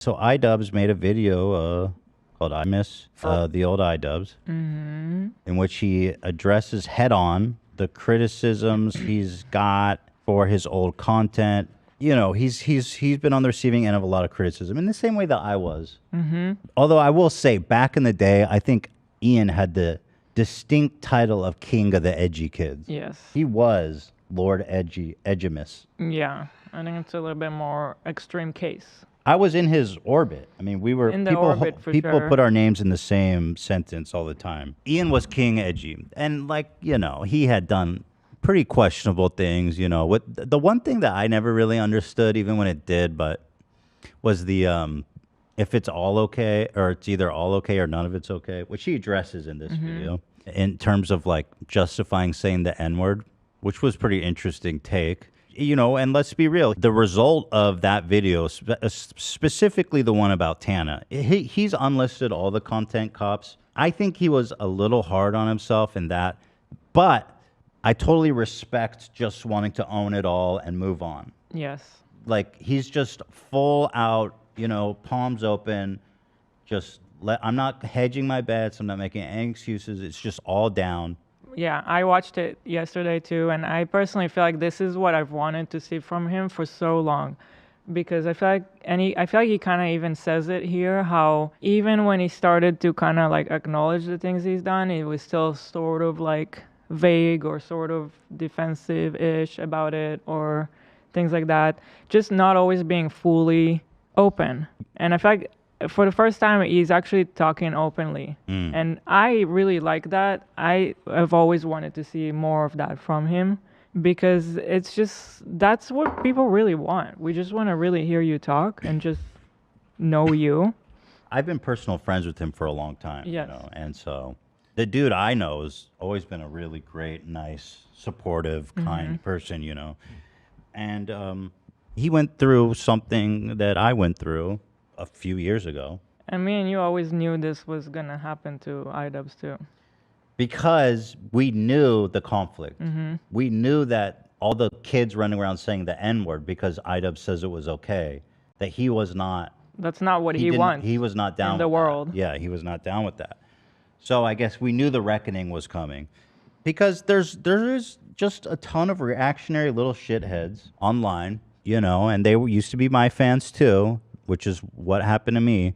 So IDubbbz made a video called "I Miss the Old IDubbbz," in which he addresses head-on the criticisms he's got for his old content. You know, he's been on the receiving end of a lot of criticism in the same way that I was. Although I will say, back in the day, I think Ian had the distinct title of King of the Edgy Kids. Yes. He was Lord Edgimus. Yeah, I think it's a little bit more extreme case. I was in his orbit. I mean, we were In the orbit, for people sure. put our names in the same sentence all the time. Ian was King Edgy, and like, you know, he had done pretty questionable things. You know, what the one thing that I never really understood, even when it did, but was the if it's all okay, or it's either all okay or none of it's okay, which he addresses in this video in terms of like justifying saying the N-word, which was pretty interesting take. You know, and let's be real, the result of that video, specifically the one about Tana, he's unlisted all the content cops. I think he was a little hard on himself in that, but I totally respect just wanting to own it all and move on. Yes. Like, he's just full out, you know, palms open, just I'm not hedging my bets, I'm not making any excuses, it's just all down. Yeah, I watched it yesterday too, and I personally feel like this is what I've wanted to see from him for so long, because I feel like he kind of even says it here, how even when he started to kind of like acknowledge the things he's done, it was still sort of like vague or sort of defensive-ish about it or things like that, just not always being fully open. And I feel like for the first time, he's actually talking openly. And I really like that. I have always wanted to see more of that from him, because it's just, that's what people really want. We just want to really hear you talk and just know you. I've been personal friends with him for a long time. Yes. You know, and so the dude I know has always been a really great, nice, supportive, kind person, you know. And he went through something that I went through a few years ago. And me and you always knew this was going to happen to IDubbbz too. Because we knew the conflict. We knew that all the kids running around saying the N-word because IDubbbz says it was okay, that he was not. That's not what he didn't- wants He was not down in the with that. world. Yeah, he was not down with that. So I guess we knew the reckoning was coming. Because there is just a ton of reactionary little shitheads online, you know, and they used to be my fans too, which is what happened to me.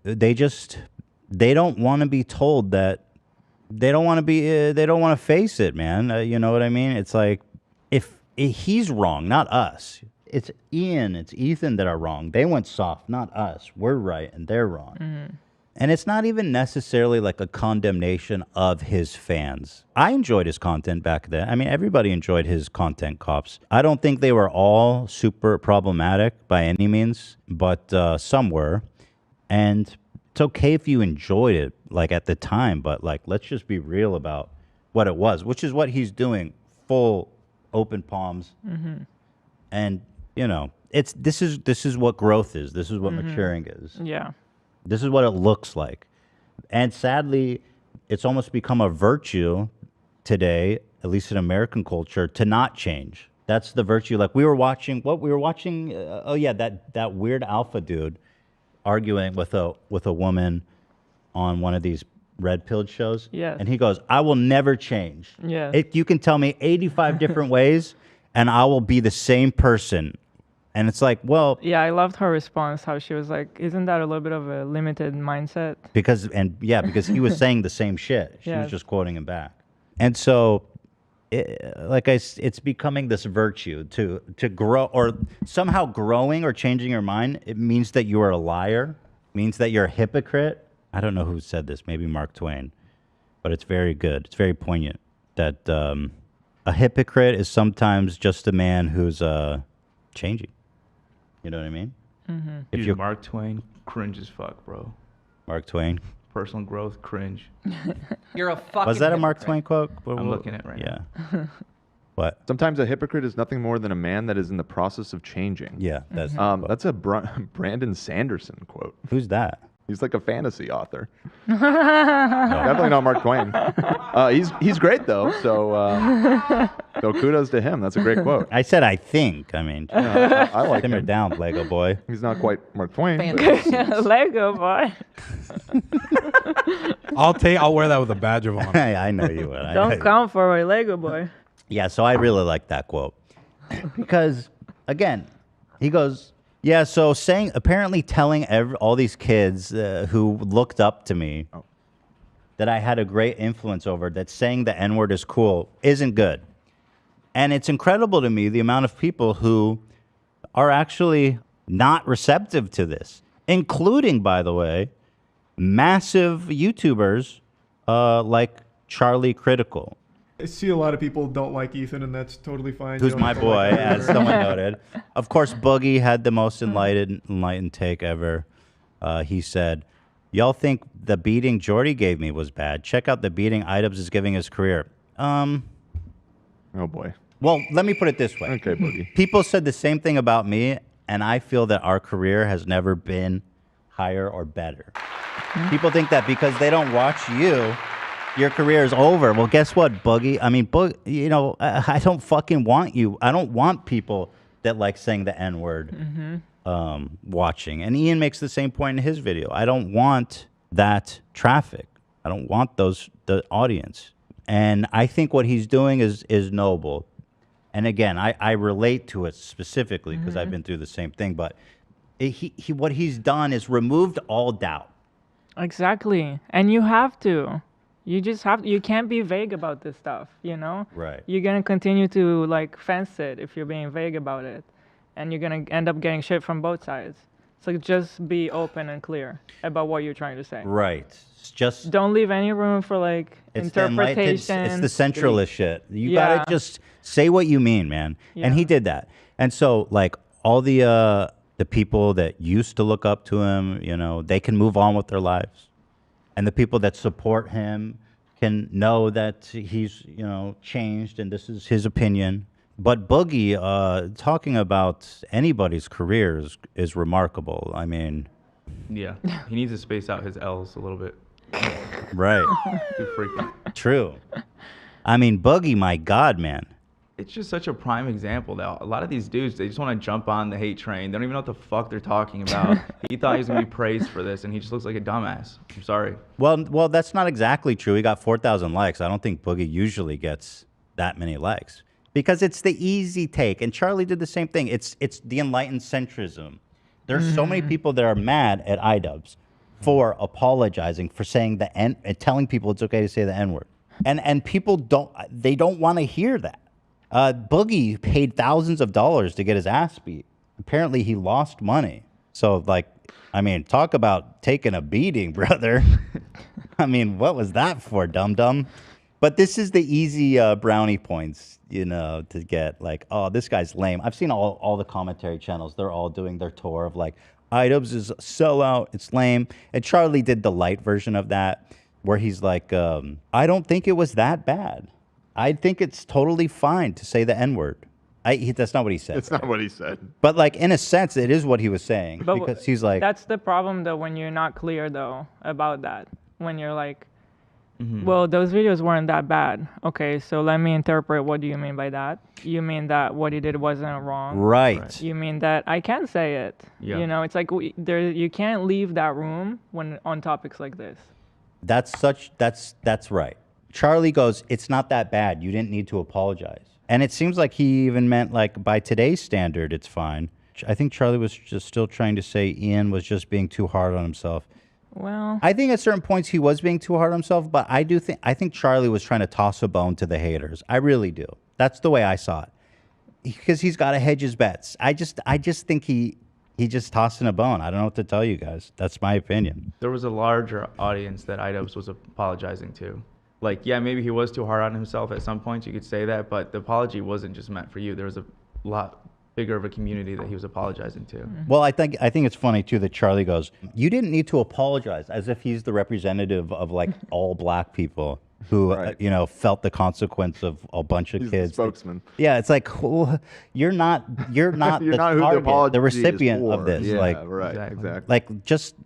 They don't want to be told that they don't want to face it, man. You know what I mean? It's like, if he's wrong, not us. It's Ian, it's Ethan that are wrong. They went soft, not us. We're right and they're wrong. And it's not even necessarily like a condemnation of his fans. I enjoyed his content back then. I mean, everybody enjoyed his content, cops. I don't think they were all super problematic by any means, but some were. And it's okay if you enjoyed it, like, at the time, but, like, let's just be real about what it was, which is what he's doing, full open palms. And, you know, this is what growth is. This is what maturing is. Yeah. This is what it looks like. And sadly, it's almost become a virtue today, at least in American culture, to not change. That's the virtue. Like, we were watching, that weird alpha dude arguing with a woman on one of these red-pilled shows. Yes. And he goes, I will never change. Yes. You can tell me 85 different ways, and I will be the same person. And it's like, well, Yeah, I loved her response, how she was like, isn't that a little bit of a limited mindset? because he was saying the same shit. She was Yes. just quoting him back. And so, it's becoming this virtue to grow, or somehow growing or changing your mind. It means that you are a liar, means that you're a hypocrite. I don't know who said this, maybe Mark Twain, but it's very good. It's very poignant that a hypocrite is sometimes just a man who's changing. You know what I mean? If Dude, you're Mark Twain, cringe as fuck, bro. Mark Twain. Personal growth, cringe. You're a fucking Was that a Mark hypocrite. Twain quote? I'm looking at it right now. Yeah. What? Sometimes a hypocrite is nothing more than a man that is in the process of changing. Yeah, that's That's a Brandon Sanderson quote. who's that? He's like a fantasy author. Definitely not Mark Twain. He's great though. So kudos to him. That's a great quote. I said I think. I mean, I like simmer him. down, Lego boy. He's not quite Mark Twain. Lego boy. I'll wear that with a badge of honor. I know you would. Don't count for a Lego boy. Yeah, so I really like that quote because, again, he goes, yeah. So apparently telling all these kids who looked up to me that I had a great influence over, that saying the N-word is cool, isn't good. And it's incredible to me the amount of people who are actually not receptive to this, including, by the way, massive YouTubers like Charlie Critical. I see a lot of people don't like Ethan, and that's totally fine. Who's You don't my have to boy, like him. as someone noted. Of course, Boogie had the most enlightened take ever. He said, y'all think the beating Jordy gave me was bad. Check out the beating IDubbbz is giving his career. Oh boy. Well, let me put it this way. Okay, Boogie. People said the same thing about me, and I feel that our career has never been higher or better. People think that because they don't watch you, your career is over. Well, guess what, Boogie? I mean, I don't fucking want you. I don't want people that like saying the N-word watching. And Ian makes the same point in his video. I don't want that traffic. I don't want the audience. And I think what he's doing is noble. And again, I relate to it specifically because I've been through the same thing. But what he's done is removed all doubt. Exactly. And you have to. You just have you can't be vague about this stuff, you know? Right. You're going to continue to like fence it if you're being vague about it. And you're going to end up getting shit from both sides. So just be open and clear about what you're trying to say. Right. It's just Don't leave any room for like interpretation. It's the centralist shit. You gotta just say what you mean, man. And he did that. And so like all the people that used to look up to him, you know, they can move on with their lives. And the people that support him can know that he's, you know, changed and this is his opinion. But Boogie, talking about anybody's career is remarkable. I mean, Yeah, he needs to space out his L's a little bit. right. Too frequent. True. I mean, Boogie, my God, man. It's just such a prime example that a lot of these dudes, they just want to jump on the hate train. They don't even know what the fuck they're talking about. He thought he was going to be praised for this, and he just looks like a dumbass. I'm sorry. Well, that's not exactly true. He got 4,000 likes. I don't think Boogie usually gets that many likes because it's the easy take. And Charlie did the same thing. It's the enlightened centrism. There's so many people that are mad at IDubbbz for apologizing for saying the N and telling people it's okay to say the N-word. And people don't want to hear that. Boogie paid thousands of dollars to get his ass beat. Apparently he lost money. So like, I mean, talk about taking a beating, brother. I mean, what was that for, dum-dum? But this is the easy brownie points, you know, to get like, oh, this guy's lame. I've seen all the commentary channels. They're all doing their tour of like, IDubbbz is a sellout. It's lame. And Charlie did the light version of that where he's like, I don't think it was that bad. I think it's totally fine to say the N-word. That's not what he said. It's not what he said. But like in a sense, it is what he was saying But because he's like, that's the problem though when you're not clear though about that. When you're like, well, those videos weren't that bad. Okay, so let me interpret. What do you mean by that? You mean that what he did wasn't wrong? right. You mean that I can say it? Yeah. You know, it's like you can't leave that room when on topics like this. That's right. Charlie goes, it's not that bad. You didn't need to apologize. And it seems like he even meant like by today's standard, it's fine. I think Charlie was just still trying to say Ian was just being too hard on himself. Well, I think at certain points he was being too hard on himself, but I think Charlie was trying to toss a bone to the haters. I really do. That's the way I saw it. Because he's got to hedge his bets. I just think he just tossing a bone. I don't know what to tell you guys. That's my opinion. There was a larger audience that IDubbbz was apologizing to. Like, yeah, maybe he was too hard on himself at some points. You could say that, but the apology wasn't just meant for you. There was a lot bigger of a community that he was apologizing to. Well, I think it's funny too that Charlie goes, "You didn't need to apologize," as if he's the representative of like all black people who Right. felt the consequence of a bunch of He's kids. the spokesman. Yeah, it's like, well, you're not You're the not who the target, apology the is recipient for. of this. Yeah, like, right, Exactly. exactly. like just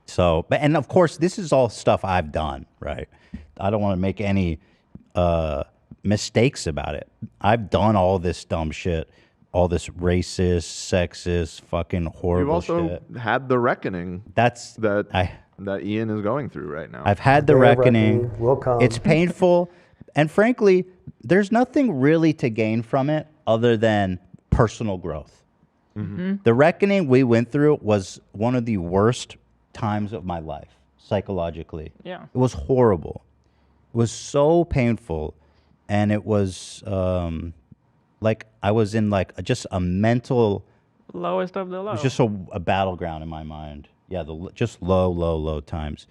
So, but and of course, this is all stuff I've done, right? I don't want to make any mistakes about it. I've done all this dumb shit, all this racist, sexist, fucking horrible You've also shit. had the reckoning That's that Ian is going through right now. I've had the Day of reckoning. reckoning will come. It's painful, and frankly, there's nothing really to gain from it other than personal growth. The reckoning we went through was one of the worst times of my life psychologically. Yeah. It was horrible. It was so painful, and it was like I was in like just a mental. Lowest of the low. It was just a battleground in my mind. Yeah, just low times.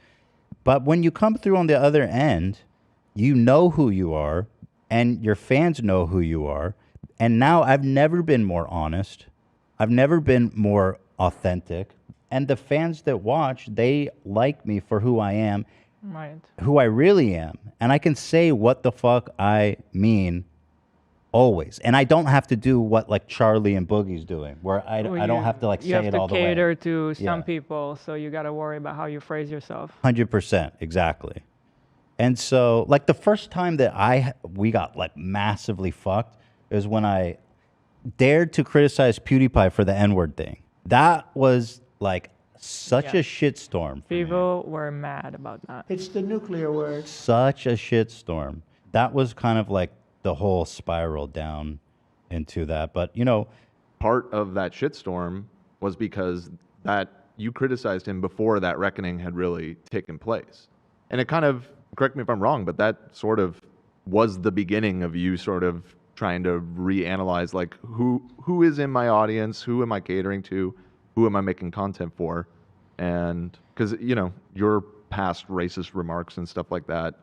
But when you come through on the other end, you know who you are, and your fans know who you are. And now I've never been more honest. I've never been more authentic. And the fans that watch, they like me for who I am, Right. who I really am. And I can say what the fuck I mean always. And I don't have to do what like Charlie and Boogie's doing, where I don't have to like say it all the way. You have to cater to some Yeah. people, so you got to worry about how you phrase yourself. 100%, exactly. And so, like the first time that we got like massively fucked is when I dared to criticize PewDiePie for the N-word thing. That was like such Yeah. a shitstorm. For me. People were mad about that. It's the nuclear word. Such a shitstorm. That was kind of like the whole spiral down into that. But you know, Part of that shitstorm was because that you criticized him before that reckoning had really taken place. And it kind of, correct me if I'm wrong, but that sort of was the beginning of you sort of trying to reanalyze like who is in my audience, who am I catering to, who am I making content for? And because, you know, your past racist remarks and stuff like that,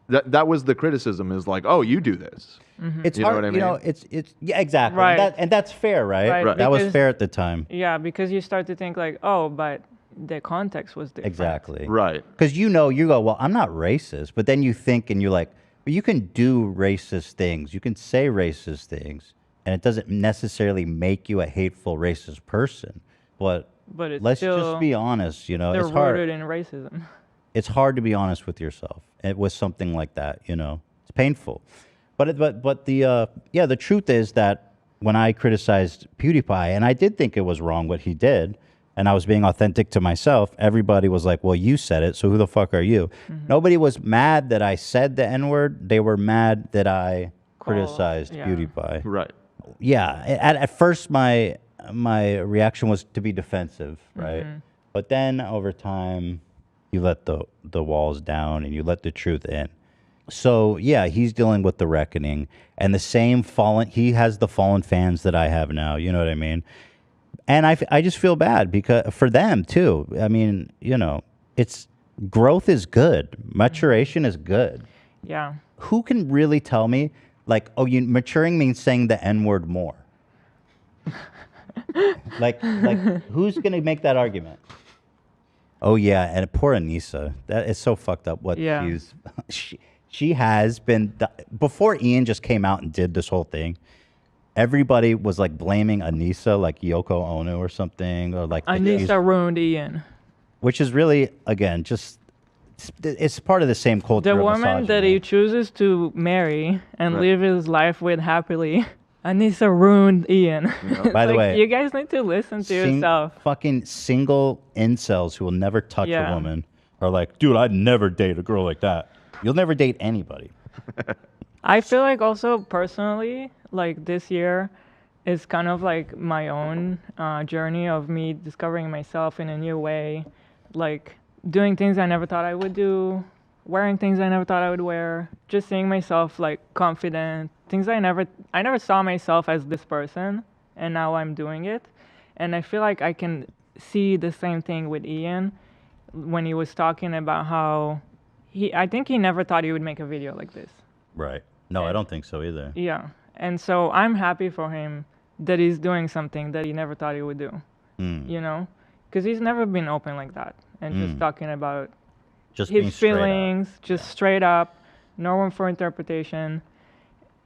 that was the criticism is like, oh, you do this. it's You know hard. what I You know, mean? it's yeah, exactly. Right. And that's fair, right? Right, That was because- fair at the time. Yeah, because you start to think like, oh, but the context was different. Exactly. Right. Because you go, well, I'm not racist. But then you think and you're like, well, you can do racist things. You can say racist things. And it doesn't necessarily make you a hateful racist person. But But it's let's still, just be honest, you know, they're it's hard. rooted in racism. It's hard to be honest with yourself with something like that, you know. It's painful. But the truth is that when I criticized PewDiePie, and I did think it was wrong what he did, and I was being authentic to myself, everybody was like, well, you said it, so who the fuck are you? Nobody was mad that I said the N-word. They were mad that I criticized yeah. PewDiePie. Right. Yeah, at first my reaction was to be defensive, right? But then over time, you let the walls down and you let the truth in. So yeah, he's dealing with the reckoning and the same he has the fallen fans that I have now. You know what I mean? And I just feel bad because for them too. I mean, you know, growth is good, maturation is good. Yeah. Who can really tell me like, oh, maturing means saying the N-word more? like who's gonna make that argument? Oh yeah, and poor Anissa. That is so fucked up. What Yeah. she has been before Ian just came out and did this whole thing. Everybody was like blaming Anissa, like Yoko Ono or something, or like Anissa ruined Ian. which is really again just it's part of the same culture. The of woman that misogyny. he chooses to marry and Right. live his life with happily, Anissa ruined Ian. By the Like, way, you guys need to listen to yourself. Fucking single incels who will never touch a Yeah. woman are like, dude, I'd never date a girl like that. You'll never date anybody. I feel like also personally, like this year is kind of like my own journey of me discovering myself in a new way, like doing things I never thought I would do, wearing things I never thought I would wear, just seeing myself like confident, things I never saw myself as this person, and now I'm doing it. And I feel like I can see the same thing with Ian when he was talking about how I think he never thought he would make a video like this. Right. No, I don't think so either. Yeah. And so I'm happy for him that he's doing something that he never thought he would do, you know? Because he's never been open like that and just talking about Just being his straight up. feelings, just straight up, no room for interpretation.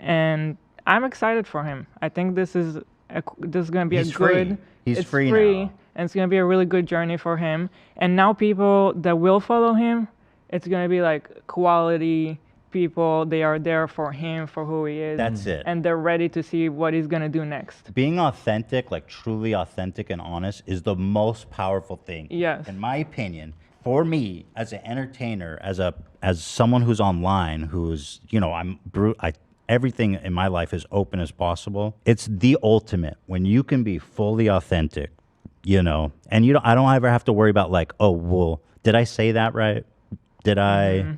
And I'm excited for him. I think this is going to be He's a good... free. He's it's free free now. and it's gonna be a really good journey for him. And now people that will follow him, it's gonna be like quality people. They are there for him, for who he is. That's it. And they're ready to see what he's gonna do next. Being authentic, like truly authentic and honest, is the most powerful thing. Yes. In my opinion, for me as an entertainer, as someone who's online, who's everything in my life is open as possible. It's the ultimate when you can be fully authentic, and I don't ever have to worry about like, oh, well, did I say that right? Did I,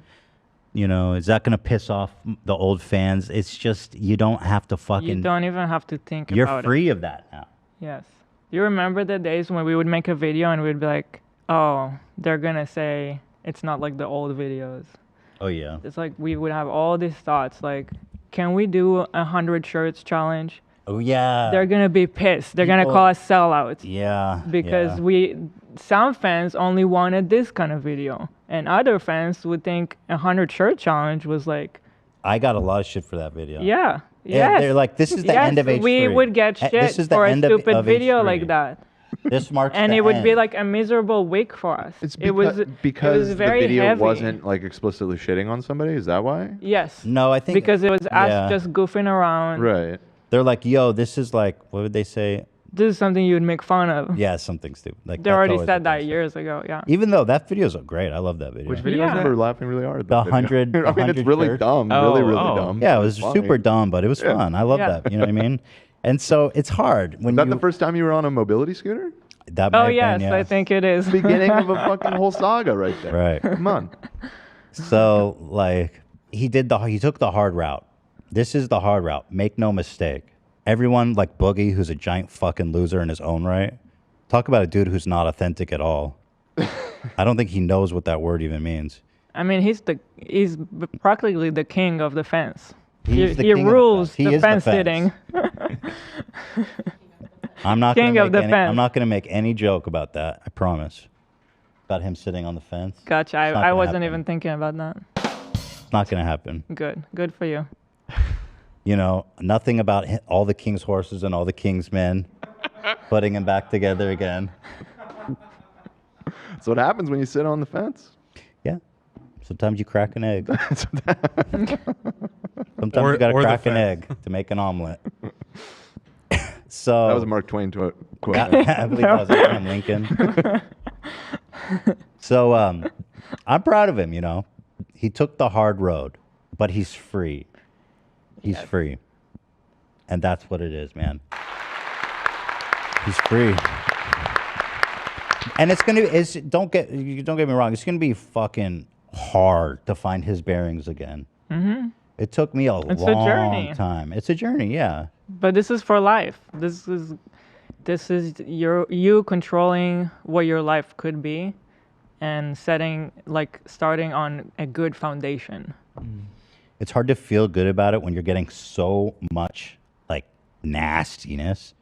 is that going to piss off the old fans? It's just, you don't have to fucking. You don't even have to think You're about free it. of that now. Yes. You remember the days when we would make a video and we'd be like, oh, they're gonna say it's not like the old videos. Oh yeah. It's like we would have all these thoughts like, can we do 100 shirts challenge? Oh yeah. They're gonna be pissed. They're gonna People- call us sellouts. Yeah. Because yeah. some fans only wanted this kind of video, and other fans would think 100 shirt challenge was like. I got a lot of shit for that video. Yeah. Yeah, Yes. they're like, this is the yes, end of H3. we would get This shit is the for a end stupid of video H3. like that. This marks And the it would end. be like a miserable week for us. It's it was because it was very the video heavy. wasn't like explicitly shitting on somebody. Is that why? Yes. No, I think Because it was us yeah. just goofing around. Right. They're like, yo, this is like, what would they say? This is something you would make fun of. Yeah, something stupid. Like They that's already always said what they that say. years ago. Yeah. Even though that video is great, I love that video. Which video I was remember that? laughing really hard. At The that video. 100 I mean, it's 100 really shirts. dumb. Oh, really oh. dumb. Yeah, it was funny. super dumb, but it was Yeah. fun. I love Yeah. that. You know what I mean? And so it's hard when Is that you. the first time you were on a mobility scooter? That might Oh have yes, been, I think it is. Beginning of a fucking whole saga right there. Right. Come on. So like he took the hard route. This is the hard route. Make no mistake. Everyone like Boogie, who's a giant fucking loser in his own right. Talk about a dude who's not authentic at all. I don't think he knows what that word even means. I mean, he's practically the king of the fence. He's the he king of the rules fence. He the is the fence fence. sitting. I'm not King gonna of make the any, fence. I'm not going to make any joke about that. I promise. About him sitting on the fence. Gotcha. It's not I gonna wasn't happen. even thinking about that. It's not going to happen. Good for you. Nothing about all the king's horses and all the king's men putting them back together again. That's what happens when you sit on the fence. Yeah. Sometimes you crack an egg. Sometimes Or- you got to or the crack an fence. egg to make an omelet. So That was a Mark Twain quote. I believe that was Abraham Lincoln. So I'm proud of him, He took the hard road, but he's free. He's free. And that's what it is, man. He's free. And don't get me wrong, it's gonna be fucking hard to find his bearings again. Mm-hmm. It took me It's a journey. long time. It's a journey, yeah. But this is for life. This is you controlling what your life could be, and starting on a good foundation. It's hard to feel good about it when you're getting so much like nastiness,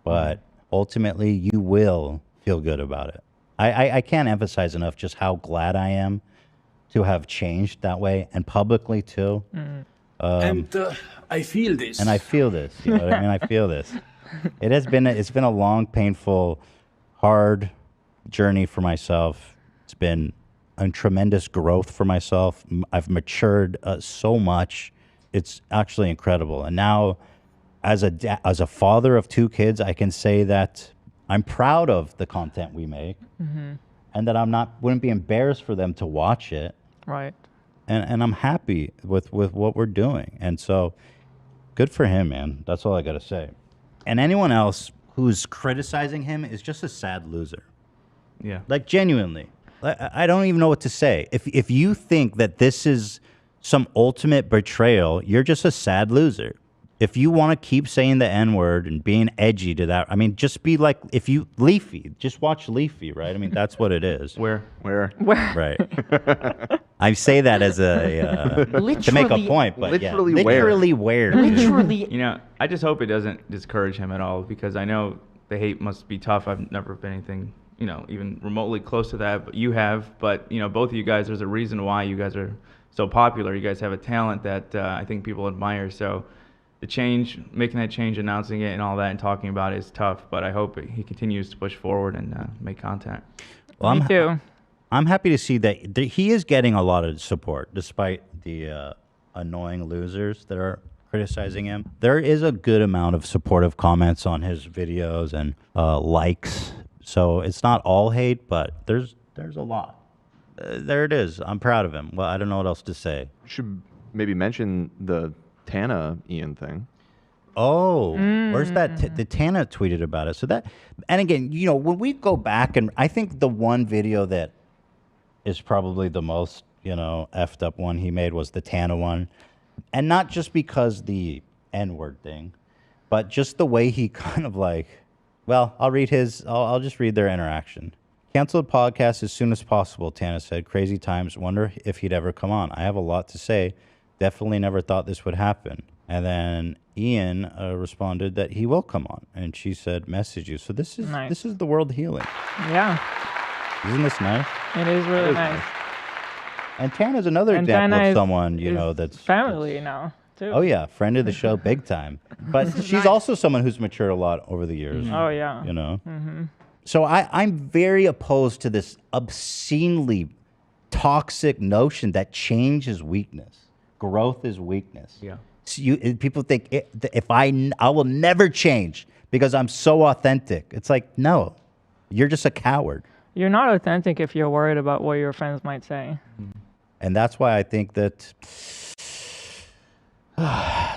but ultimately you will feel good about it. I can't emphasize enough just how glad I am to have changed that way, and publicly too. I feel this. And I feel this. You know what I mean? I feel this. It's been a long, painful, hard journey for myself. It's been a tremendous growth for myself. I've matured so much. It's actually incredible. And now, as a father of 2 kids, I can say that I'm proud of the content we make, and that wouldn't be embarrassed for them to watch it. Right. And I'm happy with what we're doing. And so, good for him, man. That's all I got to say. And anyone else who's criticizing him is just a sad loser. Yeah. Like, genuinely. I don't even know what to say. If you think that this is some ultimate betrayal, you're just a sad loser. If you want to keep saying the N-word and being edgy to that, I mean, just be like, Leafy, just watch Leafy, right? I mean, that's what it is. Where? Right. I say that as to make a point, but Literally yeah. where? Literally where? Literally. I just hope it doesn't discourage him at all, because I know the hate must be tough. I've never been anything, even remotely close to that, but you have. But, both of you guys, there's a reason why you guys are so popular. You guys have a talent that I think people admire. So the change, making that change, announcing it, and all that, and talking about it is tough. But I hope he continues to push forward and make content. Well, Me too. I'm happy to see that he is getting a lot of support, despite the annoying losers that are criticizing him. There is a good amount of supportive comments on his videos and likes. So it's not all hate, but there's a lot. There it is. I'm proud of him. Well, I don't know what else to say. Should maybe mention the Tana Ian thing. Oh, where's that? The Tana tweeted about it. So that, and again, you know, when we go back, and I think the one video that is probably the most, you know, effed up one he made was the Tana one. And not just because the N-word thing, but just the way he kind of like, well, I'll just read their interaction. Cancel the podcast as soon as possible, Tana said. Crazy times. Wonder if he'd ever come on. I have a lot to say. Definitely never thought this would happen. And then Ian responded that he will come on. And she said, message you. So this is Nice. This is the world healing. Yeah, Isn't this nice? it is really nice. And Tana's another And example Tana of is- someone, you is know, that's family now too. Oh yeah, friend of the show, big time. But she's also someone who's matured a lot over the years. Oh yeah. You know. So I'm very opposed to this obscenely toxic notion that change is weakness, growth is weakness. Yeah. So people think if I will never change because I'm so authentic. It's like, no, you're just a coward. You're not authentic if you're worried about what your friends might say. And that's why I think that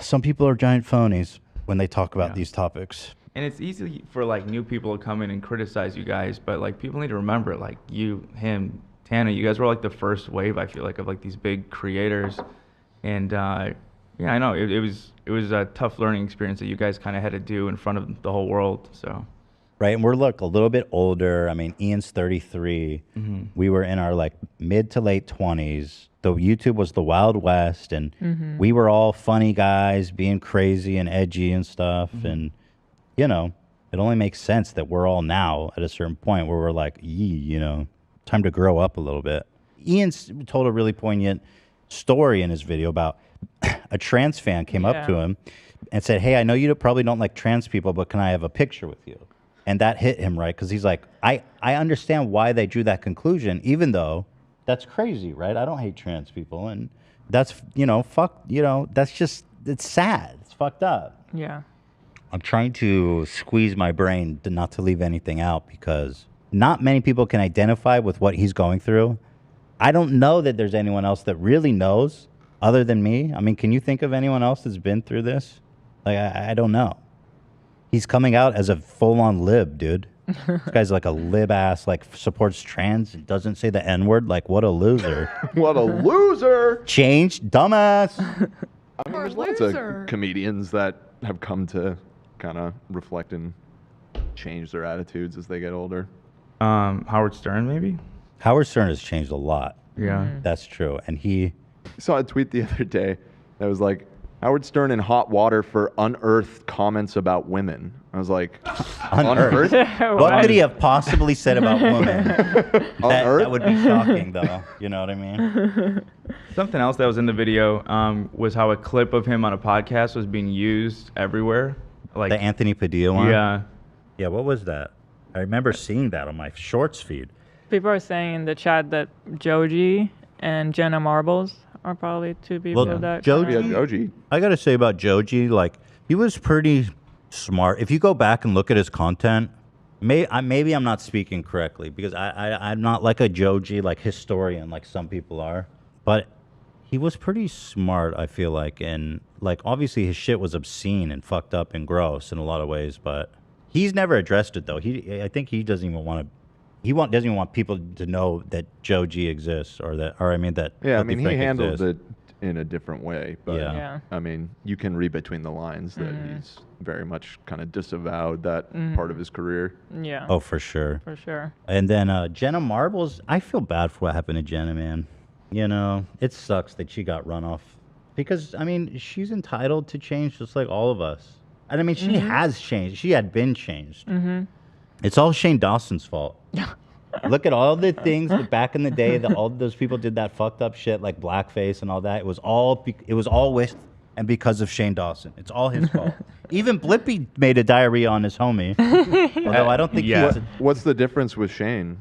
some people are giant phonies when they talk about these topics. And it's easy for like new people to come in and criticize you guys, but like people need to remember, like you, him, Tana, you guys were like the first wave, I feel like, of like these big creators. And yeah, I know it was a tough learning experience that you guys kind of had to do in front of the whole world. So. Right, and we're like a little bit older. I mean, Ian's 33. We were in our like mid to late 20s. The YouTube was the Wild West, and we were all funny guys being crazy and edgy and stuff. And you know, it only makes sense that we're all now at a certain point where we're like, you know, time to grow up a little bit. Ian told a really poignant story in his video about a trans fan came up to him and said, "Hey, I know you probably don't like trans people, but can I have a picture with you?" And that hit him, right? Because he's like, I understand why they drew that conclusion, even though that's crazy, right? I don't hate trans people. And that's, you know, that's just, it's sad. It's fucked up. Yeah. I'm trying to squeeze my brain not to leave anything out because not many people can identify with what he's going through. I don't know that there's anyone else that really knows other than me. I mean, can you think of anyone else that's been through this? Like, I don't know. He's coming out as a full-on lib, dude. This guy's like a lib-ass, like, supports trans and doesn't say the N-word. Like, what a loser. What a loser! Change, dumbass. I mean, there's lots of comedians that have come to kind of reflect and change their attitudes as they get older. Howard Stern, maybe? Howard Stern has changed a lot. Yeah. That's true. And he... I saw a tweet the other day that was like, Howard Stern in hot water for unearthed comments about women. I was like, unearthed? What could he have possibly said about women? Unearthed? That would be shocking, though. You know what I mean? Something else that was in the video was how a clip of him on a podcast was being used everywhere. Like The Anthony Padilla one? Yeah. Yeah, what was that? I remember seeing that on my shorts feed. People are saying in the chat that Joji and Jenna Marbles are probably two people that. Joji, Yeah, Joji. I got to say about Joji, like, he was pretty smart. If you go back and look at his content, maybe I'm not speaking correctly because I'm not like a Joji, like, historian like some people are. But he was pretty smart, I feel like. And, like, obviously his shit was obscene and fucked up and gross in a lot of ways. But he's never addressed it, though. I think he doesn't even want to. Doesn't even want people to know that Joji exists that Yeah, I mean, he Frank handled exists. it in a different way. But, Yeah. I mean, you can read between the lines that he's very much kind of disavowed that part of his career. Yeah. Oh, for sure. For sure. And then Jenna Marbles, I feel bad for what happened to Jenna, man. You know, it sucks that she got run off because, I mean, she's entitled to change just like all of us. And I mean, she has changed. She had been changed. It's all Shane Dawson's fault. Look at all the things that back in the day that all those people did that fucked up shit like blackface and all that. It was all and because of Shane Dawson. It's all his fault. Even Blippy made a diarrhea on his homie. Although I don't think he was. What's the difference with Shane?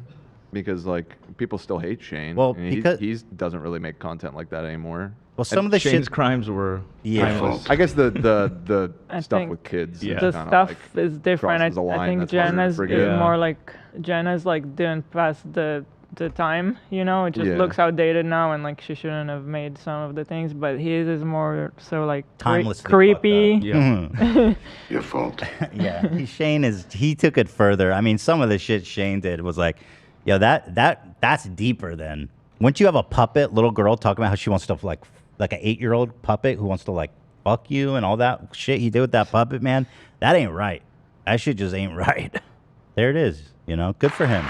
Because like people still hate Shane. Well, and because he doesn't really make content like that anymore. well, some of the Shane's shit. crimes were timeless. I guess the I stuff think with kids. Yeah. The kinda, stuff like, is different. crosses a I line think that's harder to Jenna's forgive. is Yeah. more like Jenna's like didn't pass the time, you know. It just Yeah. looks outdated now, and like she shouldn't have made some of the things. But his is more so like Timelessly fucked creepy. up. Yeah. Your fault. Yeah, he took it further. I mean, some of the shit Shane did was like, yo, that's deeper than. Once you have a puppet little girl talking about how she wants to like an 8-year-old puppet who wants to like fuck you and all that shit he did with that puppet, man, that ain't right. That shit just ain't right. There it is, you know, good for him.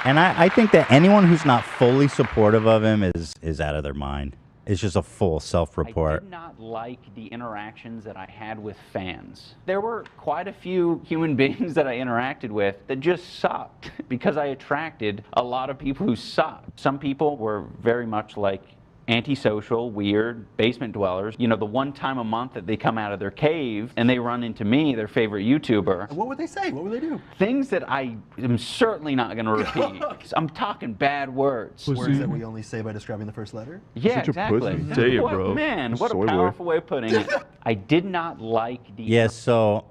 And I think that anyone who's not fully supportive of him is out of their mind. It's just a full I self-report. did not like the interactions that I had with fans. There were quite a few human beings that I interacted with that just sucked because I attracted a lot of people who sucked. Some people were very much like antisocial, weird, basement dwellers. You know, the one time a month that they come out of their cave and they run into me, their favorite YouTuber. What would they say? What would they do? Things that I am certainly not going to repeat. I'm talking bad words. Words that we only say by describing the first letter? Yeah, Such a exactly. pussy. Tell you, What- bro. Man, what Soy a boy. powerful way of putting it. I did not like the Yeah, so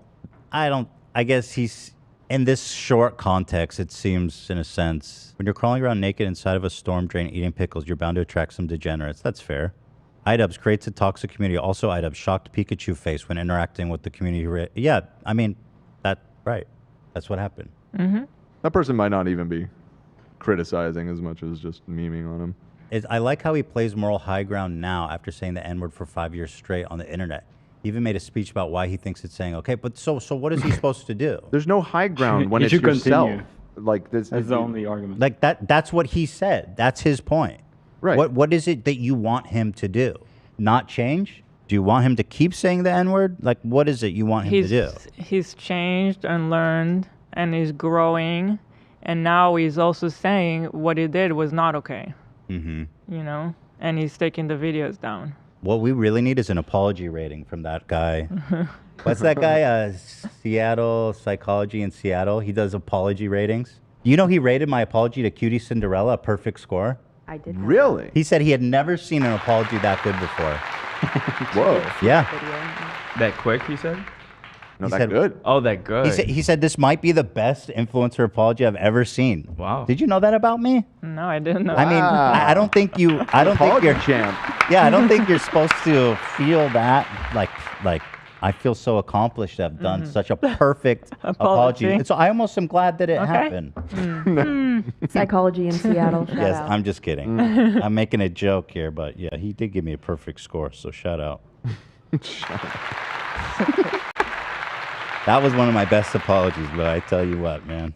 I guess he's in this short context, it seems in a sense, when you're crawling around naked inside of a storm drain eating pickles, you're bound to attract some degenerates. That's fair. IDubbbz creates a toxic community. Also, IDubbbz shocked Pikachu face when interacting with the community. Yeah, I mean, right. That's what happened. That person might not even be criticizing as much as just memeing on him. I like how he plays moral high ground now after saying the N-word for 5 years straight on the internet. He even made a speech about why he thinks it's saying okay, but so what is he supposed to do? There's no high ground when You it's should yourself. continue. Like this. That's the only argument. Like that's what he said. That's his point. Right. What is it that you want him to do? Not change? Do you want him to keep saying the N-word? Like what is it you want him to do? He's changed and learned, and he's growing, and now he's also saying what he did was not okay. Mm-hmm. You know, and he's taking the videos down. What we really need is an apology rating from that guy. What's that guy? Seattle Psychology in Seattle. He does apology ratings. You know he rated my apology to Cutie Cinderella a perfect score? I did. know Really? He said he had never seen an apology that good before. Whoa. Yeah. that video. That quick, he said? No, He that said- good. Oh, that good. He said this might be the best influencer apology I've ever seen. Wow. Did you know that about me? No, I didn't know. I mean, I don't think you. I don't think Apology you're. champ. Yeah, I don't think you're supposed to feel that. Like I feel so accomplished to have done such a perfect apology. Apology. And so I almost am glad that it Okay. happened. Psychology in Seattle. Shout Yes, out. I'm just kidding. I'm making a joke here, but yeah, he did give me a perfect score. So shout out. That was one of my best apologies, but I tell you what, man.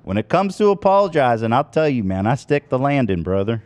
When it comes to apologizing, I'll tell you, man, I stick the landing, brother.